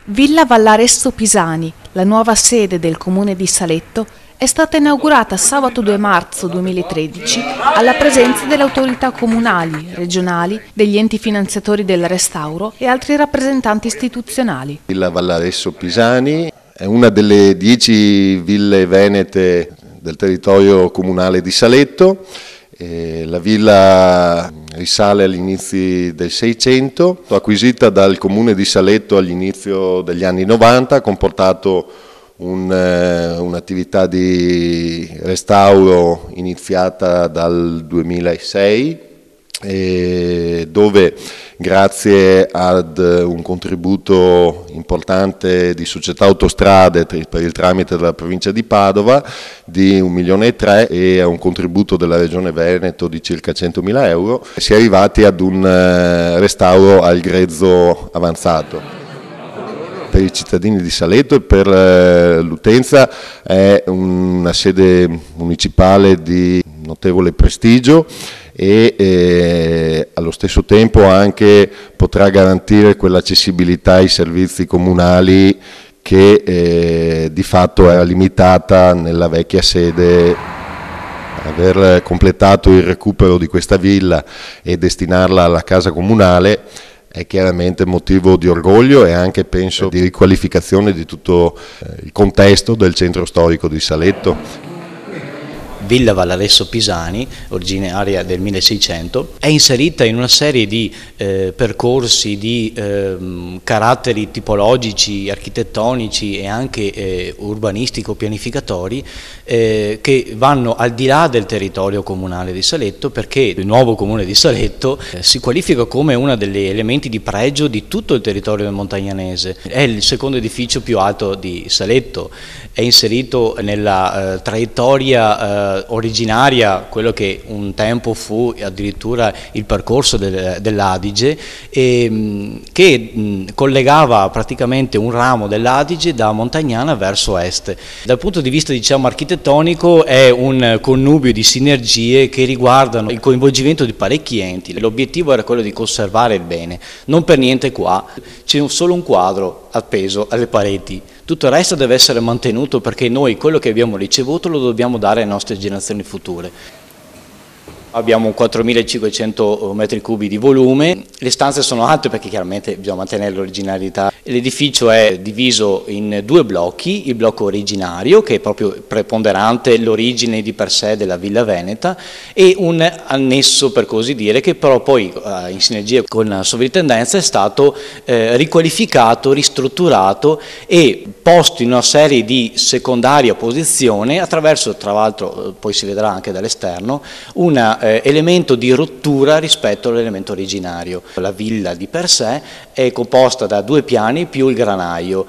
Villa Vallaresso Pisani, la nuova sede del comune di Saletto, è stata inaugurata sabato 2 marzo 2013 alla presenza delle autorità comunali, regionali, degli enti finanziatori del restauro e altri rappresentanti istituzionali. Villa Vallaresso Pisani è una delle 10 ville venete del territorio comunale di Saletto. La villa risale agli inizi del 600, acquisita dal comune di Saletto all'inizio degli anni 90, ha comportato un'attività di restauro iniziata dal 2006, dove grazie ad un contributo importante di Società Autostrade per il tramite della provincia di Padova di 1,3 milioni e a un contributo della Regione Veneto di circa 100.000 euro, si è arrivati ad un restauro al grezzo avanzato. Per i cittadini di Saletto e per l'utenza è una sede municipale di notevole prestigio e allo stesso tempo anche potrà garantire quell'accessibilità ai servizi comunali che di fatto era limitata nella vecchia sede. Aver completato il recupero di questa villa e destinarla alla casa comunale è chiaramente motivo di orgoglio e anche, penso, di riqualificazione di tutto il contesto del centro storico di Saletto. Villa Vallaresso Pisani, originaria del 1600, è inserita in una serie di percorsi di caratteri tipologici, architettonici e anche urbanistico-pianificatori che vanno al di là del territorio comunale di Saletto, perché il nuovo comune di Saletto si qualifica come uno degli elementi di pregio di tutto il territorio montagnanese. È il secondo edificio più alto di Saletto, è inserito nella traiettoria originaria, quello che un tempo fu addirittura il percorso dell'Adige, che collegava praticamente un ramo dell'Adige da Montagnana verso est. Dal punto di vista, diciamo, architettonico è un connubio di sinergie che riguardano il coinvolgimento di parecchi enti. L'obiettivo era quello di conservare il bene, non per niente qua c'è solo un quadro appeso alle pareti. Tutto il resto deve essere mantenuto, perché noi quello che abbiamo ricevuto lo dobbiamo dare alle nostre generazioni future. Abbiamo 4.500 metri cubi di volume, le stanze sono alte perché chiaramente bisogna mantenere l'originalità. L'edificio è diviso in 2 blocchi, il blocco originario, che è proprio preponderante l'origine di per sé della Villa Veneta, e un annesso, per così dire, che però poi in sinergia con la sovrintendenza è stato riqualificato, ristrutturato e posto in una serie di secondaria posizione attraverso, tra l'altro poi si vedrà anche dall'esterno, un elemento di rottura rispetto all'elemento originario. La villa di per sé è composta da 2 piani più il granaio.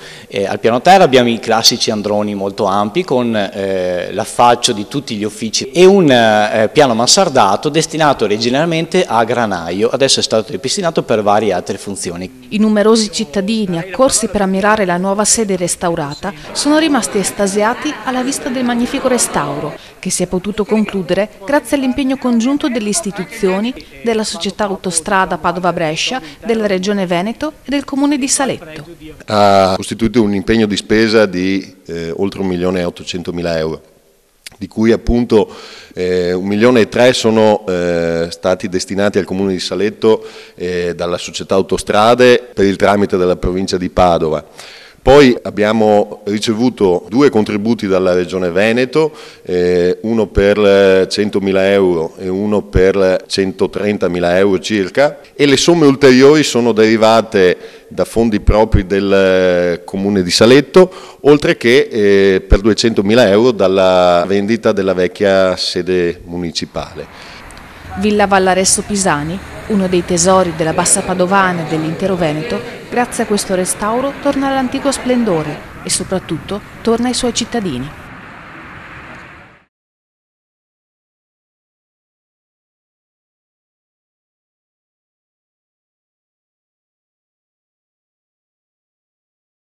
Al piano terra abbiamo i classici androni molto ampi con l'affaccio di tutti gli uffici e un piano mansardato destinato originariamente a granaio, adesso è stato ripristinato per varie altre funzioni. I numerosi cittadini accorsi per ammirare la nuova sede restaurata sono rimasti estasiati alla vista del magnifico restauro, che si è potuto concludere grazie all'impegno congiunto delle istituzioni, della Società Autostrada Padova-Brescia, della Regione Veneto e del Comune di Saletto. Ha costituito un impegno di spesa di oltre 1.800.000 euro, di cui appunto 1,3 milioni sono stati destinati al Comune di Saletto dalla Società Autostrade per il tramite della provincia di Padova. Poi abbiamo ricevuto 2 contributi dalla Regione Veneto, uno per 100.000 euro e uno per 130.000 euro circa, e le somme ulteriori sono derivate da fondi propri del Comune di Saletto, oltre che per 200.000 euro dalla vendita della vecchia sede municipale. Villa Vallaresso Pisani, uno dei tesori della Bassa Padovana e dell'intero Veneto, grazie a questo restauro torna all'antico splendore e soprattutto torna ai suoi cittadini.